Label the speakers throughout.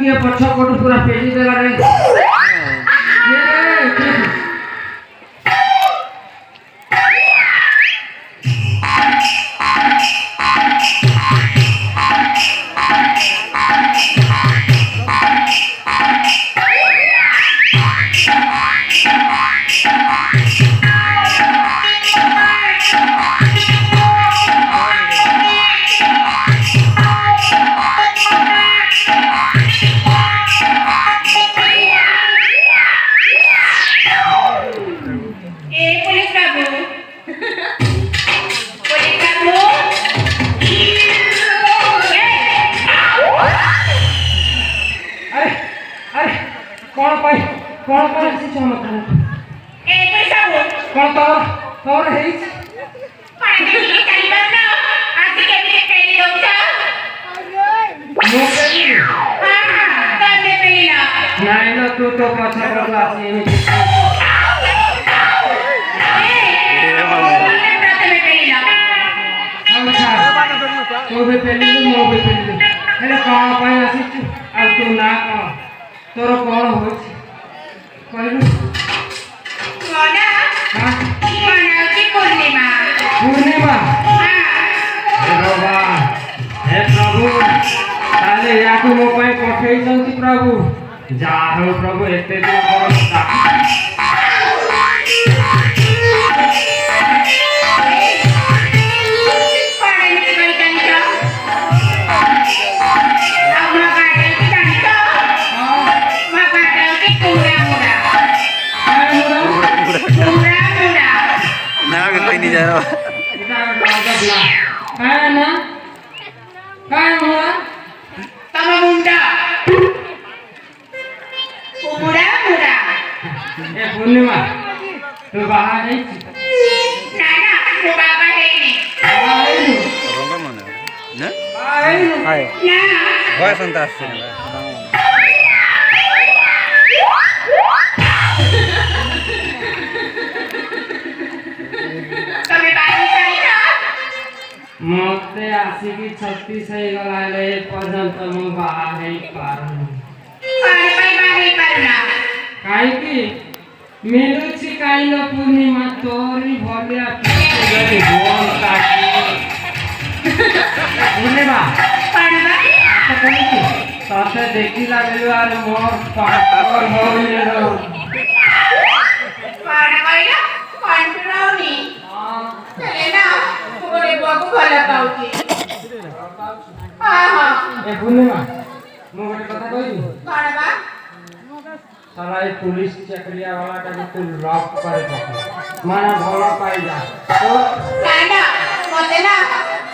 Speaker 1: କିଏ ପଛ ପଟୁ ପୁରା ପେଲି ଦେଲାରେ तू तो पछा पड़ला तू भी पेली मो भी पेली हेले कौन पाई आसीचु आ तू ना कौन तोर कौन होछि कहलु कोना हां कोना की पूर्णिमा पूर्णिमा हां हे भगवान हे प्रभु ताले याकु मो पाई पठेई छंती प्रभु जा हो प्रभु एते दिन पर
Speaker 2: नहीं जा रहा
Speaker 1: काय ना काय हुआ
Speaker 3: तमा मुंडा मुड़ा मुड़ा
Speaker 1: ए पूर्णिमा तू बाहर नहीं
Speaker 3: ना ना वो बाबा है नहीं
Speaker 2: रोंगा मन ना
Speaker 1: आई
Speaker 2: हाय
Speaker 3: ना
Speaker 2: होय संतास
Speaker 1: मते आसिकी 36 हे गलाले पर्यंत मु बाहर हे पारु
Speaker 3: पारे पाई बाहर पारुना
Speaker 1: काई की मिलुची काई न पूर्णिमा तोरी भलिया गरी भोन काकी पूर्णिमा
Speaker 3: पारबा
Speaker 1: साथे देखिला बेलु आर मोर पार होइले रो
Speaker 3: पारा गइला कॉन्फिडरनी हां ना ओरे बाबू भला पाउची हां हां
Speaker 1: ए पूर्णिमा मु गोटे कथा कहिनी
Speaker 3: पारबा
Speaker 1: साला ए पुलिस चकरिया वाला का तू लॉक करे माना भला पाई जा तो
Speaker 3: काना मते ना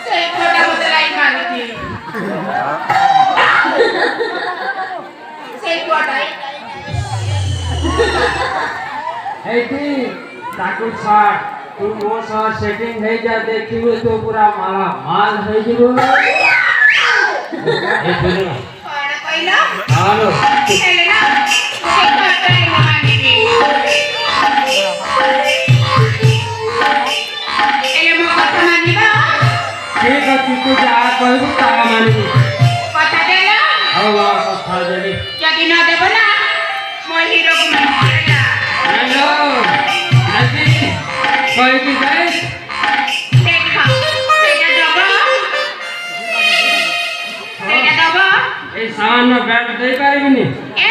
Speaker 3: से छोटा मते लाइन मारुती से छोटा
Speaker 1: एती ताकू छाड़ तू मो सा सेटिंग हे जा देखिबो तो पूरा माला माल हे जिवो ए पूर्णिमा
Speaker 3: पारा पहिला
Speaker 1: हालो
Speaker 3: चले ना से छोटा है मानी एले मो कथा मानिबा
Speaker 1: ठीक अछि तू जा कहबो ता मानिबी
Speaker 3: कथा देला
Speaker 1: हवा कथा देली
Speaker 3: यदि न देबो ना मो हीरो को मारला
Speaker 1: हेलो नदी कोई की जाए
Speaker 3: देखा सेटा दबो
Speaker 1: ए सामान में बैठ दे पारिबिनी
Speaker 3: ए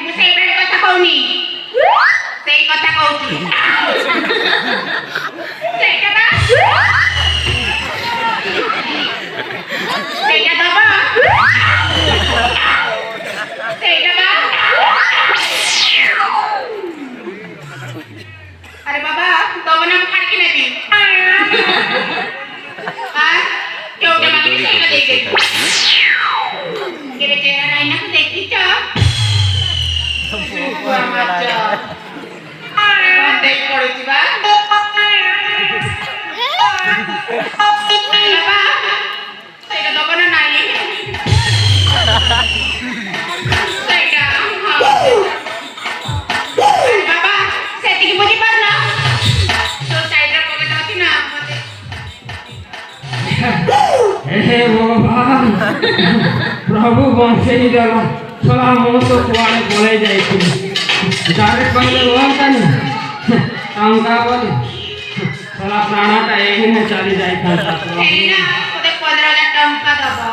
Speaker 3: मु सेई बेड कथा कहूनी सेई कथा कहूची सेटा बा सेटा दबो सेटा बा अरे बाबा दबो ना फाड़ के लेती हां क्यों के मांगे सेटा दे दे केरे चेहरा नहीं ना देखी चा बुआ मचा देख पड़ुची बा बाबा सेटा दबो ना नाही सेटा बाबा सेटी की बुझी पार ना तो साइड रे पॉकेट अछि ना
Speaker 1: हे भगवान प्रभु बंचेई देला ଶଳା ମୁଁ ତ କୁଆଡ଼େ ପଳେଇ ଯାଇଥିଲି ଡାଇରେକ୍ଟ କହିଲେ ହୁଅନ୍ତାନି ଟଙ୍କା ବୋଲି ଶଳା ପ୍ରାଣଟା ଏଇନେ ଚାଲି ଯାଇଥାନ୍ତା
Speaker 3: ଏଇନା